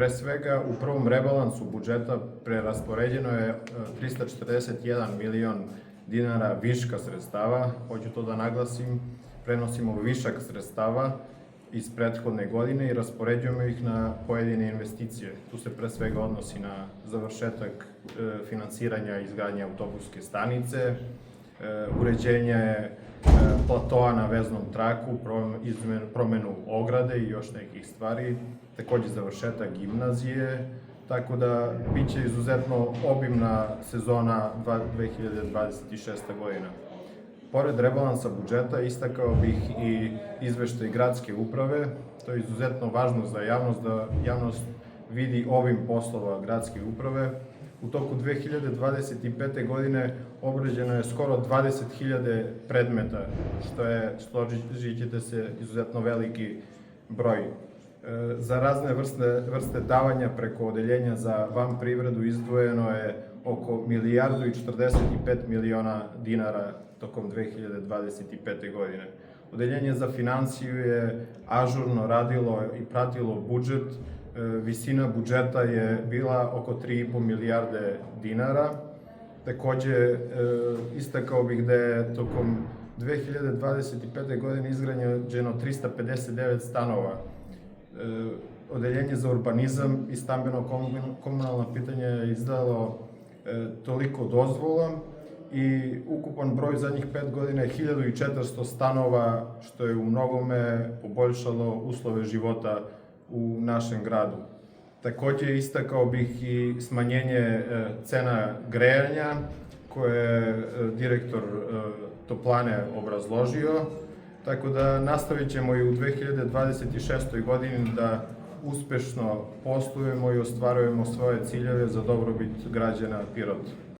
Pre svega, u prvom rebalansu budžeta preraspoređeno je 341 milion dinara viška sredstava. Hoću to da naglasim, prenosimo višak sredstava iz prethodne godine i raspoređujemo ih na pojedine investicije. Tu se pre svega odnosi na završetak finansiranja i izgradnje autobuske stanice, uređenje platoa na veznom traku, promenu ograde i još nekih stvari, takođe završetak gimnazije, tako da biće izuzetno obimna sezona 2026. godina. Pored rebalansa budžeta istakao bih i izveštaj gradske uprave. To je izuzetno važno za javnost, da javnost vidi obim poslova gradske uprave. U toku 2025. godine obrađeno je skoro 20.000 predmeta, što je, složit ćete se, izuzetno veliki broj. Za razne vrste davanja preko odeljenja za vanprivredu izdvojeno je oko 1,45 miliona dinara tokom 2025. godine. Odeljenje za finansiju je ažurno radilo i pratilo budžet. Visina budžeta je bila oko 3,5 milijarde dinara. Takođe, istakao bih da je tokom 2025. godine izgrađeno 359 stanova. Odeljenje za urbanizam i stambeno-komunalna pitanja je izdalo toliko dozvola i ukupan broj zadnjih 5 godina je 1400 stanova, što je u mnogome poboljšalo uslove života u našem gradu. Takođe, istakao bih i smanjenje cena grejanja, koje je direktor toplane obrazložio, tako da nastavit ćemo i u 2026. godini da uspešno poslujemo i ostvarujemo svoje ciljeve za dobrobit građana Pirota.